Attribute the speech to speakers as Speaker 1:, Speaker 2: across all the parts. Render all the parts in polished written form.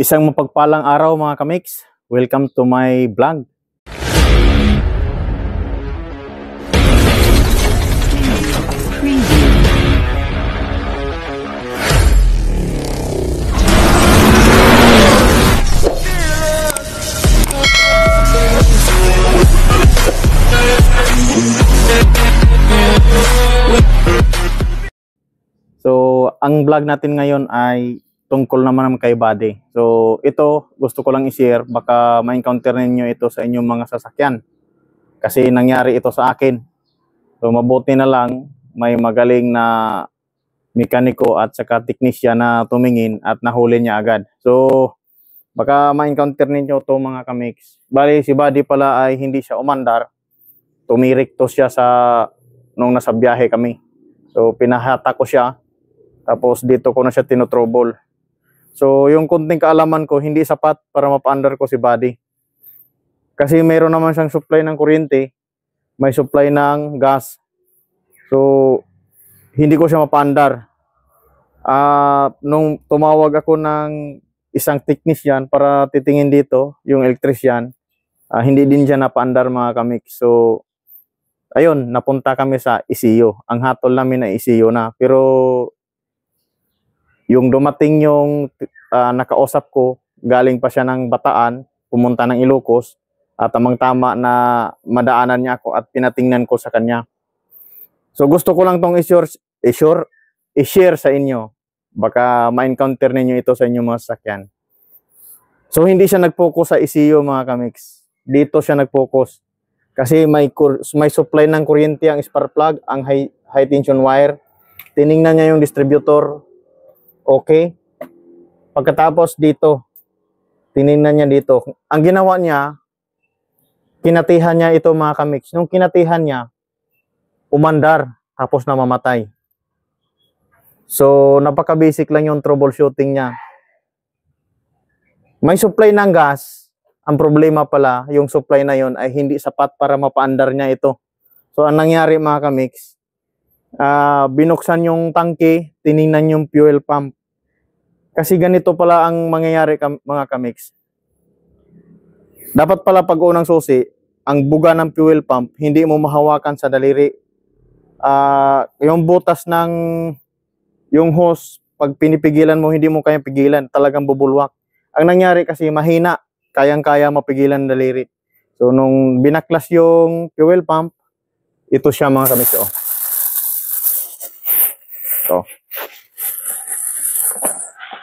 Speaker 1: Isang mapagpalang araw mga kamix. Welcome to my vlog. So, ang vlog natin ngayon ay tungkol naman kay body. So, ito gusto ko lang i-share, baka ma-encounter ninyo ito sa inyong mga sasakyan. Kasi nangyari ito sa akin. So, mabuti na lang may magaling na mekaniko at saka teknisya na tumingin at nahuli niya agad. So, baka ma-encounter ninyo ito mga kamix. Bali, si body pala ay hindi siya umandar. Tumirik to siya nung nasa biyahe kami. So, pinahata ko siya. Tapos dito ko na siya tinutrouble. So yung kunting kaalaman ko hindi sapat para mapa-under ko si body. Kasi mayroon naman siyang supply ng kuryente, may supply ng gas. So hindi ko siya mapa-under. Nung tumawag ako ng isang technician para titingin dito, yung electrician, hindi din siya napa-under mga kamik. So ayun, napunta kami sa ECU. Ang hatol namin ay ECU na. Pero yung dumating yung nakausap ko, galing pa siya ng Bataan, pumunta ng Ilocos, at tamang-tama na madaanan niya ako at pinatingnan ko sa kanya. So gusto ko lang tong i-share sa inyo. Baka ma-encounter ninyo ito sa inyong mga sasakyan. So hindi siya nag-focus sa ECU mga kamix. Dito siya nag-focus. Kasi may supply ng kuryente ang spark plug, ang high tension wire. Tiningnan niya yung distributor. Okay. Pagkatapos dito, tinignan niya dito. Ang ginawa niya, kinatihan niya ito mga kamix. Nung kinatihan niya, umandar, tapos namamatay. So, napaka-basic lang yung troubleshooting niya. May supply ng gas. Ang problema pala, yung supply na yon ay hindi sapat para mapa-andar niya ito. So, ang nangyari mga kamix, binuksan yung tangke, tinignan yung fuel pump. Kasi ganito pala ang mangyayari mga kamix. Dapat pala pag unang susi, ang buga ng fuel pump, hindi mo mahawakan sa daliri. Yung butas ng yung hose, pag pinipigilan mo, hindi mo kayang pigilan, talagang bubulwak. Ang nangyari kasi mahina, kayang-kaya mapigilan ng daliri. So nung binaklas yung fuel pump, ito siya mga kamix.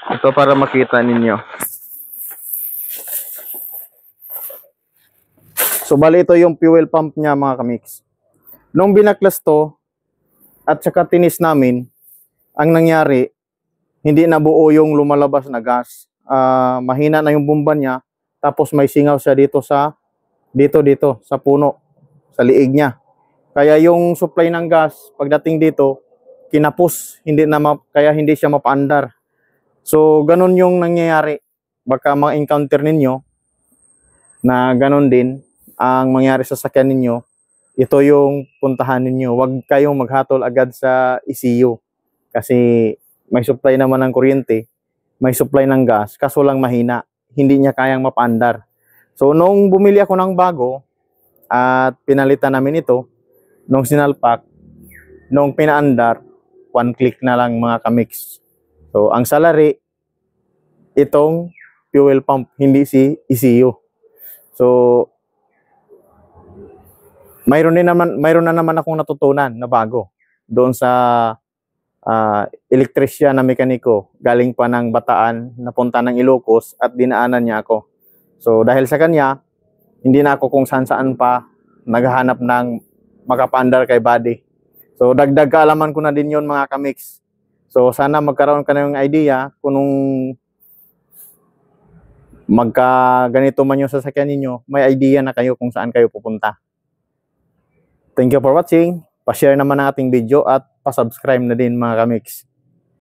Speaker 1: Ito para makita ninyo. So bali ito yung fuel pump niya mga kamix. Nung binaklas to at saka tinis namin, ang nangyari, hindi nabuo yung lumalabas na gas. Mahina na yung bomba niya, tapos may singaw siya dito sa puno, sa liig niya. Kaya yung supply ng gas pagdating dito, kinapos, kaya hindi siya mapaandar. So, ganun yung nangyayari. Baka ma-encounter ninyo na ganun din ang mangyari sa sakyan ninyo. Ito yung puntahan ninyo. Huwag kayong maghatol agad sa ECU. Kasi may supply naman ng kuryente, may supply ng gas, kaso lang mahina. Hindi niya kayang mapaandar. So, nung bumili ako ng bago at pinalitan namin ito, nung sinalpak, nung pinaandar, one click na lang mga kamix. So, ang salary, itong fuel pump, hindi si ECU. So, mayroon na naman akong natutunan na bago doon sa elektrisya na mekaniko. Galing pa ng Bataan, napunta ng Ilocos at dinaanan niya ako. So, dahil sa kanya, hindi na ako kung saan-saan pa naghahanap ng makapandar kay body. So, dagdag kaalaman ko na din yon mga kamix. So, sana magkaroon ka na ng idea kung nung magka ganito man yung sasakyan ninyo, may idea na kayo kung saan kayo pupunta. Thank you for watching. Pa-share naman ang ating video at pa-subscribe na din mga kamix.